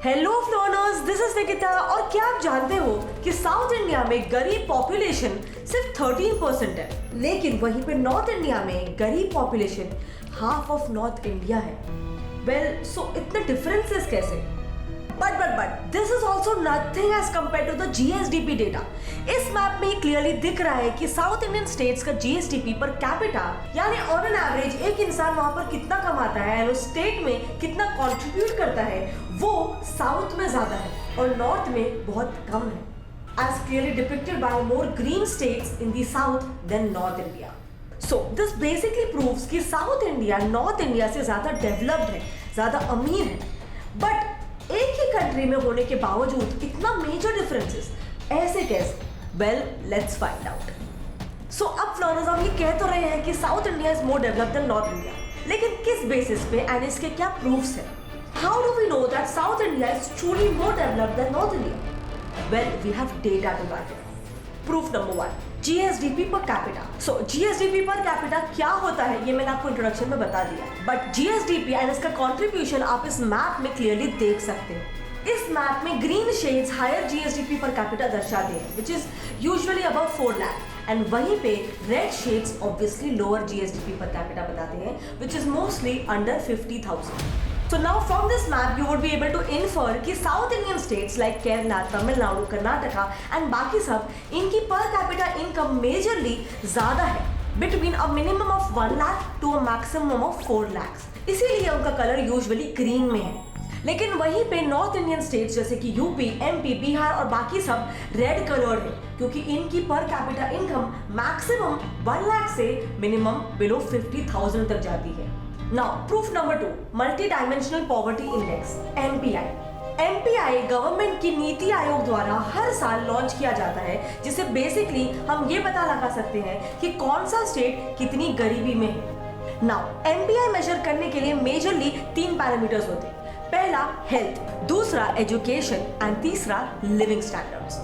Hello फ्लोनर्स, this is Nikita. और क्या आप जानते हो कि साउथ इंडिया में गरीब पॉपुलेशन सिर्फ 13% है, लेकिन वहीं पे नॉर्थ इंडिया में गरीब population half of north India है। वेल, सो इतने डिफरेंसेस कैसे? But this is also nothing as compare to the GSDP data. इस मैप में क्लियरली दिख रहा है कि साउथ इंडियन स्टेट्स का जीएसडीपी पर कैपिटा यानी ऑन एन एवरेज एक इंसान वहां पर कितना कमाता है और उस स्टेट में कितना कंट्रीब्यूट करता है, वो साउथ में ज्यादा है और नॉर्थ में बहुत कम है, as clearly depicted by more green states in the south than North India. So this basically proves कि साउथ इंडिया नॉर्थ इंडिया से ज्यादा डेवलप्ड है, ज्यादा अमीर है। बट एक ही कंट्री में होने के बावजूद इतना मेजर डिफरेंसेस ऐसे कैसे? Well, let's find out. So अब फ्लोनर्स, हम ये कह तो रहे हैं कि south India is more developed than north India, लेकिन किस बेसिस पे एंड इसके क्या प्रूफ्स हैं? How do we know that south India is truly more developed than north India? Well, we have data to back it. Proof number 1, GSDP per capita. So GSDP per capita क्या होता है ये मैंने आपको introduction में बता दिया, but GSDP and इसका कंट्रीब्यूशन आप इस मैप में क्लियरली देख सकते हैं। इस मैप में green shades higher GSDP per capita दर्शाते हैं, which is usually above 4 lakh, and वहीं पे red shades obviously lower GSDP per capita बताते हैं, which is mostly under 50,000. So now from this map you would be able to infer कि South Indian states like Kerala, Tamil Nadu, Karnataka and बाकी सब इनकी per capita income majorly ज़्यादा है, between a minimum of 1 lakh to a maximum of 4 lakhs. इसीलिए उनका colour usually green में है। लेकिन वहीं पे नॉर्थ इंडियन स्टेट्स जैसे कि यूपी, एमपी, बिहार और बाकी सब रेड कलर्ड है, क्योंकि इनकी per capita income maximum 1 lakh से मिनिमम बिलो 50,000 तक जाती है। Now, proof number 2, Multi-Dimensional Poverty Index (MPI). MPI government की नीति आयोग द्वारा हर साल लॉन्च किया जाता है, जिससे बेसिकली हम ये पता लगा सकते हैं कि कौन सा स्टेट कितनी गरीबी में है। Now, MPI मेजर करने के लिए मेजरली 3 पैरामीटर्स होते हैं। पहला हेल्थ, दूसरा एजुकेशन एंड तीसरा लिविंग स्टैंडर्ड्स।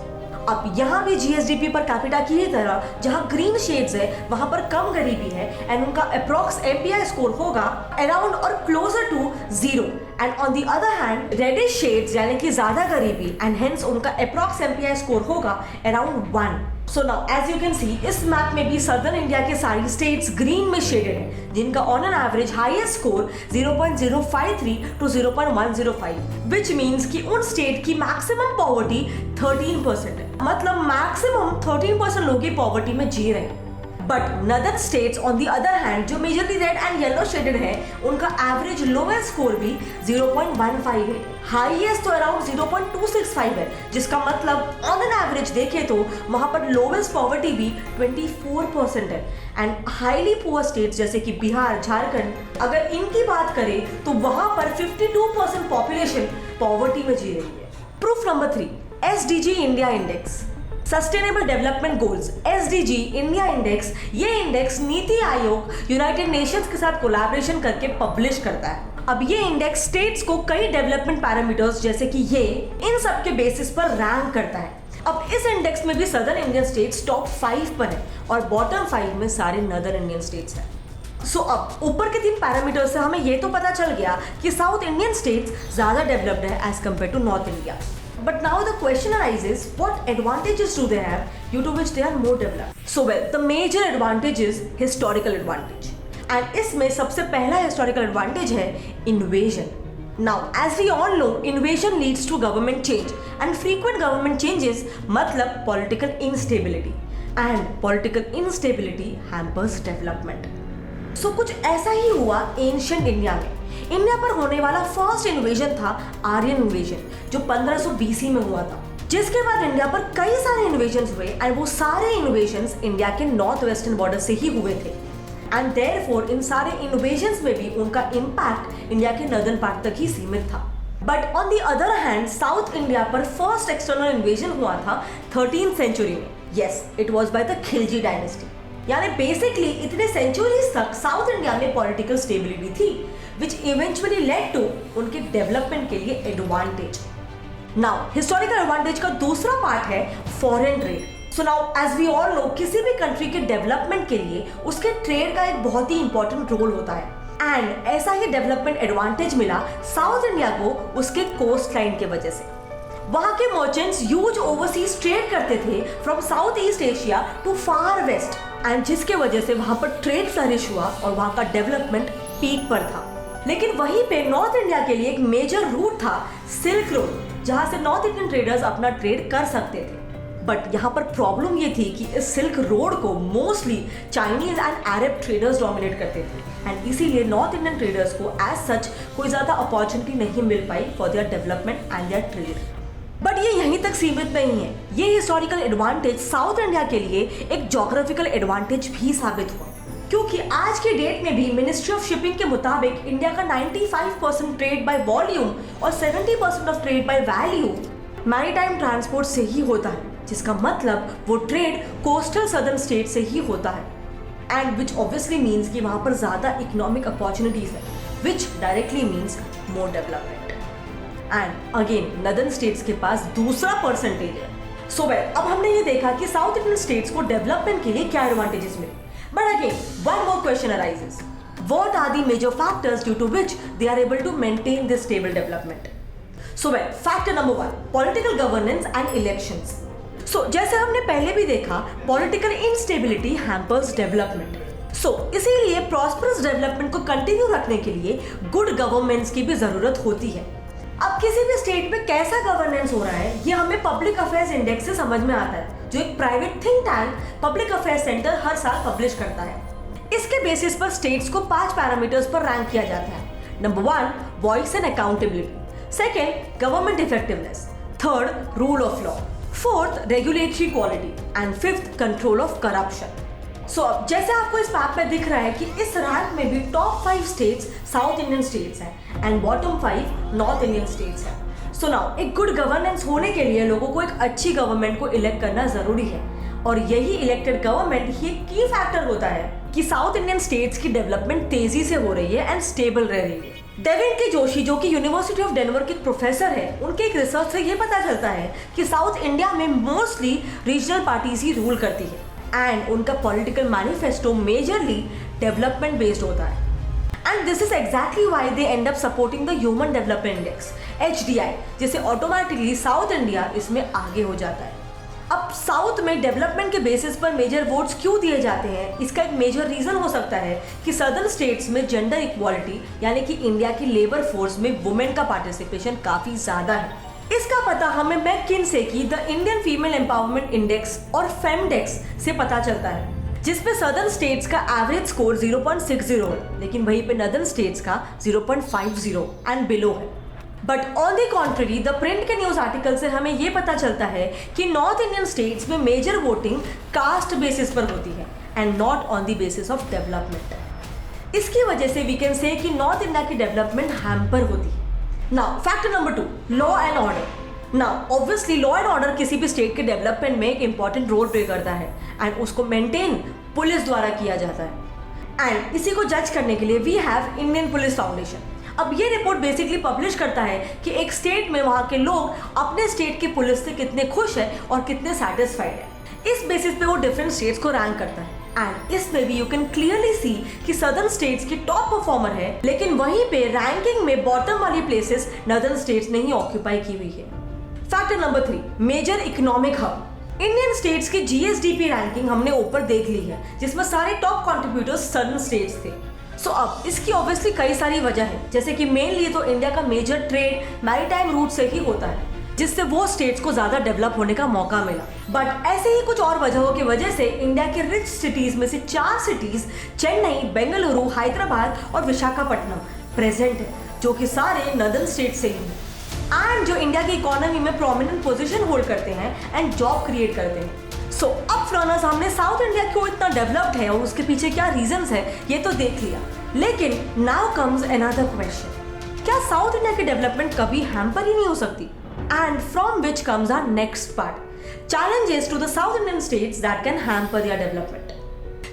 अब यहाँ भी जीएसडीपी पर कैपिटा की ही तरह जहाँ ग्रीन शेड्स है वहां पर कम गरीबी है एंड उनका अप्रॉक्स एमपीआई स्कोर होगा अराउंड और closer to 0, and on the other hand reddish shades यानी कि ज्यादा गरीबी एंड हेंस उनका अप्रॉक्स एमपीआई स्कोर होगा around 1. So now as you can see, इस मैप में भी सदर्न इंडिया के सारी स्टेट्स ग्रीन में शेडेड है, जिनका on an average highest score 0.053 to 0.105, which means कि उन स्टेट की मैक्सिमम पॉवर्टी 13% है। मतलब मैक्सिमम 13% लोग पॉवर्टी में जी रहे हैं। But other states on the other hand जो majorly red and yellow shaded है, उनका एवरेज लोएस्ट स्कोर भी 0.15 है, हाईएस्ट तो अराउंड 0.265 है, जिसका मतलब ऑन एन एवरेज देखे तो वहां पर लोएस्ट पॉवर्टी भी 24% है। एंड हाईली पुअर स्टेट्स जैसे कि बिहार, झारखंड, अगर इनकी बात करें तो वहां पर 52% पॉपुलेशन पॉवर्टी में जी रही है। Proof number 3, SDG India index, sustainable development goals SDG India index. ये index NITI Aayog United Nations के साथ कोलैबोरेशन करके पब्लिश करता है। अब ये इंडेक्स स्टेट्स को कई डेवलपमेंट पैरामीटर्स जैसे कि ये इन सब के बेसिस पर रैंक करता है। अब इस इंडेक्स में भी सदर्न इंडियन स्टेट्स टॉप 5 पर है और बॉटम 5 में सारे नदर इंडियन स्टेट्स हैं। सो अब ऊपर के 3 पैरामीटर्स से हमें ये तो पता चल गया कि साउथ इंडियन स्टेट्स ज्यादा डेवलप्ड है as compare to north India. But now the question arises, what advantages do they have due to which they are more developed? So well, the major advantage is historical advantage. And इसमें सबसे पहला historical advantage है invasion. Now, as we all know, invasion leads to government change, and frequent government changes मतलब political instability, and political instability hampers development. So कुछ ऐसा ही हुआ ancient India में। India पर होने वाला फर्स्ट इन्वेजन था आर्यन इन्वेजन, जो 1500 BC में हुआ था, जिसके बाद इंडिया पर कई सारे इन्वेजन्स हुए एंड वो सारे इन्वेजन्स इंडिया के नॉर्थ वेस्टर्न बॉर्डर से ही हुए थे। एंड देयरफॉर इन सारे इन्वेजन्स में भी उनका इम्पैक्ट इंडिया के नॉर्दर्न पार्ट तक ही सीमित था। But on the other hand south India पर फर्स्ट एक्सटर्नल इन्वेजन हुआ था 13th सेंचुरी में। Yes, it was by the Khilji dynasty. यानी बेसिकली इतने सेंचुरीज तक साउथ इंडिया में पॉलिटिकल स्टेबिलिटी थी, which eventually led to उनके डेवलपमेंट के लिए एडवांटेज। नाउ हिस्टोरिकल एडवांटेज का दूसरा पार्ट है foreign trade. So now as we all know, किसी भी कंट्री के डेवलपमेंट के लिए उसके ट्रेड का एक बहुत ही इंपॉर्टेंट रोल होता है। एंड ऐसा ही डेवलपमेंट एडवांटेज मिला साउथ इंडिया को उसके कोस्ट लाइन के वजह से। वहां के मर्चेंट्स ह्यूज ओवरसीज ट्रेड करते थे from south east Asia to far west, and जिसके वजह से वहां पर ट्रेड फ्लरिश हुआ और वहां का डेवलपमेंट पीक पर था। लेकिन वहीं पे नॉर्थ इंडिया के लिए एक मेजर रूट था सिल्क रोड, जहां से नॉर्थ इंडियन ट्रेडर्स अपना ट्रेड कर सकते थे। बट यहाँ पर प्रॉब्लम ये थी कि इस सिल्क रोड को mostly Chinese and Arab traders dominate करते थे, एंड इसीलिए नॉर्थ इंडियन ट्रेडर्स को एज सच कोई ज़्यादा अपॉर्चुनिटी नहीं मिल पाई for their development and their trade. But ये यहीं तक सीमित नहीं है, ये हिस्टोरिकल एडवांटेज साउथ इंडिया के लिए एक जोग्राफिकल एडवांटेज भी साबित हुआ, क्योंकि आज के डेट में भी मिनिस्ट्री ऑफ शिपिंग के मुताबिक इंडिया का 95% ट्रेड बाय वॉल्यूम और 70% of trade by value maritime transport से ही होता है, जिसका मतलब वो ट्रेड कोस्टल सदर्न स्टेट से ही होता है, एंड विच ऑब्वियसली मीन्स कि वहाँ पर ज़्यादा इकोनॉमिक अपॉर्चुनिटीज है, विच directly means more development. And again northern states के पास दूसरा परसेंटेज है। सो वेल, अब हमने ये देखा कि साउथ इंडियन स्टेट्स को डेवलपमेंट के लिए क्या एडवांटेजेस मिले। But again one more question arises, what are the major factors due to which they are able to maintain this stable development? So well, factor number 1, political governance and elections. So जैसे हमने पहले भी देखा, political instability hampers development. So इसीलिए prosperous development को continue रखने के लिए गुड गवर्नेंस की भी जरूरत होती है। अब किसी भी स्टेट में कैसा गवर्नेंस हो रहा है, ये हमें पब्लिक अफेयर्स इंडेक्स से समझ में आता है, जो एक private think tank public affairs centre हर साल पब्लिश करता है। इसके बेसिस पर स्टेट्स को 5 पैरामीटर्स पर रैंक किया जाता है। Number 1, voice and accountability. Second, government effectiveness. Third, rule of law. Fourth, regulatory quality. And fifth, control of corruption. So अब जैसे आपको इस मैप में दिख रहा है कि इस रैंक में भी top 5 states south Indian states हैं and bottom 5 north Indian states हैं। सो नाउ एक गुड गवर्नेंस होने के लिए लोगों को एक अच्छी गवर्नमेंट को इलेक्ट करना जरूरी है, और यही इलेक्टेड गवर्नमेंट ही की फैक्टर होता है कि साउथ इंडियन स्टेट्स की डेवलपमेंट तेजी से हो रही है एंड स्टेबल रह रही है। डेविन के जोशी, जो कि यूनिवर्सिटी ऑफ डेनवर के प्रोफेसर है, उनके एक रिसर्च से ये पता चलता है कि साउथ इंडिया में मोस्टली रीजनल पार्टीज ही रूल करती है, एंड उनका political manifesto majorly development based होता है। And this is exactly why they and up supporting the human development index HDI, जिससे ऑटोमेटिकली साउथ इंडिया इसमें आगे हो जाता है। अब साउथ में डेवलपमेंट के बेसिस पर मेजर वोट्स क्यों दिए जाते हैं, इसका एक मेजर रीजन हो सकता है कि सदर्न स्टेट्स में जेंडर इक्वालिटी यानी कि इंडिया की लेबर फोर्स में वुमेन का पार्टिसिपेशन काफी ज्यादा है। इसका पता हमें मैकिन्से की the Indian female empowerment index और फेमडेक्स से पता चलता है, जिसपे सदर्न स्टेट्स का एवरेज स्कोर 0.60 है, लेकिन वहीं पे नदर्न स्टेट्स का 0.50 एंड बिलो है। But on the contrary, the print के न्यूज आर्टिकल से हमें ये पता चलता है कि नॉर्थ इंडियन स्टेट्स में मेजर वोटिंग कास्ट बेसिस पर होती है and not on the basis of development. इसकी वजह से वी कैन से कि नॉर्थ इंडिया की डेवलपमेंट हैम्पर होती है। Now factor number 2, law and order. Now obviously law and order किसी भी स्टेट के डेवलपमेंट में एक इंपॉर्टेंट रोल प्ले करता है, एंड उसको मेंटेन पुलिस द्वारा किया जाता है। एंड इसी को जज करने के लिए we have Indian police foundation. अब ये रिपोर्ट बेसिकली पब्लिश करता है कि एक स्टेट में वहाँ के लोग अपने स्टेट की पुलिस से कितने खुश है और कितने सेटिस्फाइड है। इस बेसिस पे वो डिफरेंट स्टेट्स को रैंक करता है, एंड इसमें भी यू कैन क्लियरली सी कि सदर्न स्टेट्स की टॉप परफॉर्मर है, लेकिन वहीं पे रैंकिंग में बॉटम वाली प्लेसेस नदर्न स्टेट्स ने ही ऑक्यूपाई की हुई है। Factor number 3, major economic hub. Indian states की GSDP रैंकिंग हमने ऊपर देख ली है, जिसमें सारे टॉप कंट्रीब्यूटर्स सदर्न स्टेट्स थे। सो अब इसकी ऑब्वियसली कई सारी वजह है, जैसे कि मेनली तो इंडिया का मेजर ट्रेड मैरीटाइम रूट से ही होता है, जिससे वो स्टेट्स को ज्यादा डेवलप होने का मौका मिला। बट ऐसे ही कुछ और वजहों की वजह से इंडिया के रिच सिटीज में से 4 सिटीज चेन्नई, बेंगलुरु, हैदराबाद और विशाखापट्टनम प्रेजेंट है, जो कि सारे नदर्न स्टेट से ही हैं, एंड जो इंडिया की इकोनॉमी में प्रोमिनेंट पोजीशन होल्ड करते हैं एंड जॉब क्रिएट करते हैं। सो अब फ्रॉनर्स, हमने साउथ इंडिया क्यों इतना डेवलप्ड है और उसके पीछे क्या रीजंस है ये तो देख लिया, लेकिन नाउ कम्स अनदर क्वेश्चन, क्या साउथ इंडिया की डेवलपमेंट कभी हैम्पर ही नहीं हो सकती? And from which comes our next part, challenges to the South Indian states that can hamper their development.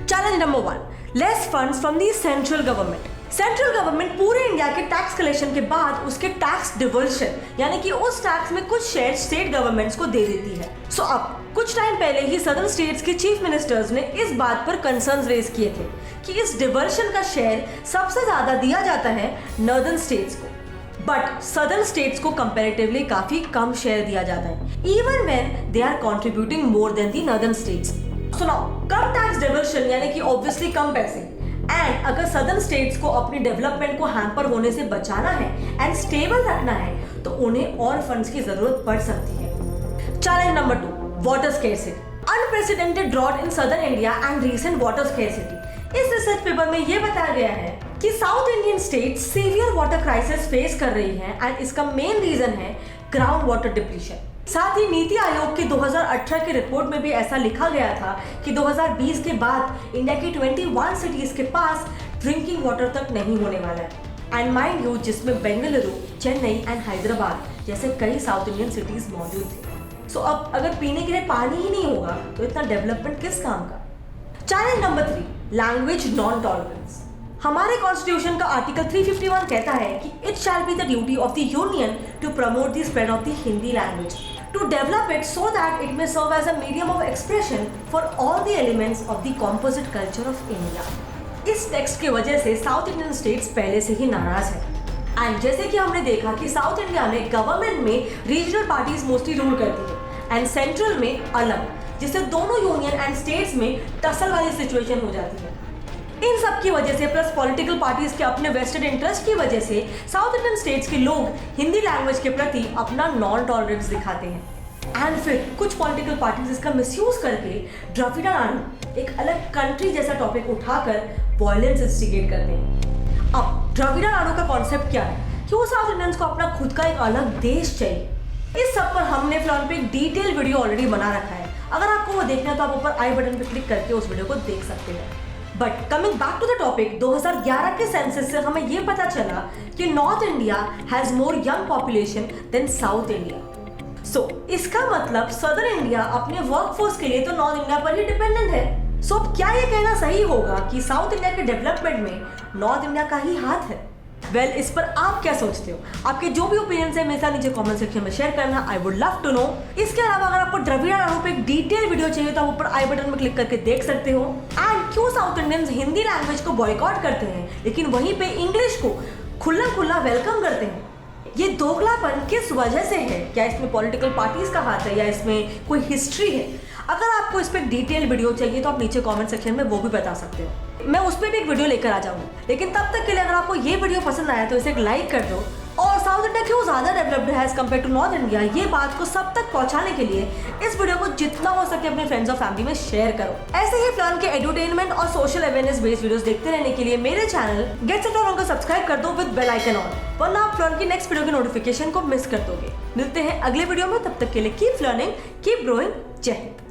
Challenge number 1, less funds from the central government. Central government पूरे India के tax collection के बाद उसके tax डिवल्शन यानी कि उस tax में कुछ शेयर स्टेट गवर्नमेंट्स को दे देती है। सो अब कुछ टाइम पहले ही सदर्न स्टेट्स के चीफ मिनिस्टर्स ने इस बात पर कंसर्न्स रेज किए थे कि इस डिवर्शन का शेयर सबसे ज्यादा दिया जाता है नॉर्दर्न स्टेट्स को, बट सदर्न स्टेट्स को कंपैरेटिवली काफी कम शेयर दिया जाता है even when they are contributing more than the northern states. So now कम टैक्स डिवर्शन यानी कि ऑब्वियसली कम पैसे, एंड अगर सदर्न स्टेट्स को अपनी डेवलपमेंट को हैम्पर होने से बचाना है एंड स्टेबल रखना है तो उन्हें और फंड्स की जरूरत पड़ सकती है। Challenge number 2, water scarcity. Unprecedented drought in southern India and recent water scarcity. इस रिसर्च पेपर में यह बताया गया है कि south Indian states severe water crisis face कर रही हैं एंड इसका मेन रीजन है ग्राउंड वाटर डिप्लीशन। साथ ही नीति आयोग की 2018 की रिपोर्ट में भी ऐसा लिखा गया था कि 2020 के बाद इंडिया की 21 सिटीज के पास ड्रिंकिंग वाटर तक नहीं होने वाला है। एंड माइंड यू, जिसमें बेंगलुरु, चेन्नई एंड हैदराबाद जैसे कई साउथ इंडियन सिटीज मौजूद थे। सो अब अगर पीने के लिए पानी ही नहीं होगा तो इतना डेवलपमेंट किस काम का। Challenge number 3, language non tolerance. हमारे कॉन्स्टिट्यूशन का आर्टिकल 351 कहता है कि it shall be the duty of the union to promote the spread of the Hindi language, to develop it so that it may serve as a medium of expression for all the elements of the composite culture of India. इस text की वजह से south Indian states पहले से ही नाराज है। And जैसे कि हमने देखा कि साउथ इंडिया में गवर्नमेंट में रीजनल पार्टीज मोस्टली रूल करती है एंड सेंट्रल में अलग, जिससे दोनों यूनियन एंड स्टेट्स में टसल वाली सिचुएशन हो जाती है। इन सब की वजह से प्लस पॉलिटिकल पार्टीज के अपने वेस्टेड इंटरेस्ट की वजह से साउथ इंडियन स्टेट्स के लोग हिंदी लैंग्वेज के प्रति अपना नॉन टॉलरेंस दिखाते हैं एंड फिर कुछ पॉलिटिकल पार्टीज इसका मिसयूज करके द्रविड़ा नाडु एक अलग कंट्री जैसा टॉपिक उठाकर वायलेंस इंस्टिगेट करते हैं। अब द्रविड़ा नाडु का कॉन्सेप्ट क्या है कि वो साउथ इंडियंस को अपना खुद का एक अलग देश चाहिए। इस सब पर हमने फिलहाल पे एक डिटेल वीडियो ऑलरेडी बना रखा है, अगर आपको वो देखना है तो आप ऊपर आई बटन पे क्लिक करके उस वीडियो को देख सकते हैं। But coming back to the topic, 2011 के सेंसस से हमें ये पता चला कि north India has more young population than south India. So इसका मतलब सदर्न इंडिया अपने वर्कफोर्स के लिए तो नॉर्थ इंडिया पर ही डिपेंडेंट है। सो अब क्या ये कहना सही होगा कि साउथ इंडिया के डेवलपमेंट में नॉर्थ इंडिया का ही हाथ है? वेल, इस पर आप क्या सोचते हो? आपके जो भी ओपिनियंस है मेरे साथ नीचे कमेंट सेक्शन में शेयर करना, I would love to know. इसके अलावा अगर आपको द्रविड़ा नाडु पे एक डिटेल वीडियो चाहिए तो आप ऊपर आई बटन में क्लिक करके देख सकते हो। एंड क्यों साउथ इंडियंस हिंदी लैंग्वेज को बॉयकॉट करते हैं लेकिन वहीं पे इंग्लिश को खुला खुला वेलकम करते हैं? ये दोगलापन किस वजह से है? क्या इसमें पॉलिटिकल पार्टीज का हाथ है या इसमें कोई हिस्ट्री है? अगर आपको इस पर डिटेल वीडियो चाहिए तो आप नीचे कमेंट सेक्शन में वो भी बता सकते हो, मैं उस पर भी एक वीडियो लेकर आ जाऊंगा। लेकिन तब तक के लिए अगर आपको ये वीडियो पसंद आया तो इसे एक लाइक कर दो, और साउथ इंडिया क्यों ज्यादा डेवलप्ड है as compare to north India, ये बात को सब तक पहुंचाने के लिए इस वीडियो को जितना हो सके अपने फ्रेंड्स और फैमिली में शेयर करो। ऐसे ही प्लान के एंटरटेनमेंट और सोशल अवेयरनेस बेस्ड वीडियोस देखते रहने के लिए मेरे चैनल गेट सेट ऑन को सब्सक्राइब कर दो विद बेल आइकन ऑन, वरना आप प्लान की नेक्स्ट वीडियो की नोटिफिकेशन को मिस कर दोगे। मिलते हैं अगले वीडियो में, तब तक के लिए कीप लर्निंग, कीप ग्रोइंग। जय हिंद।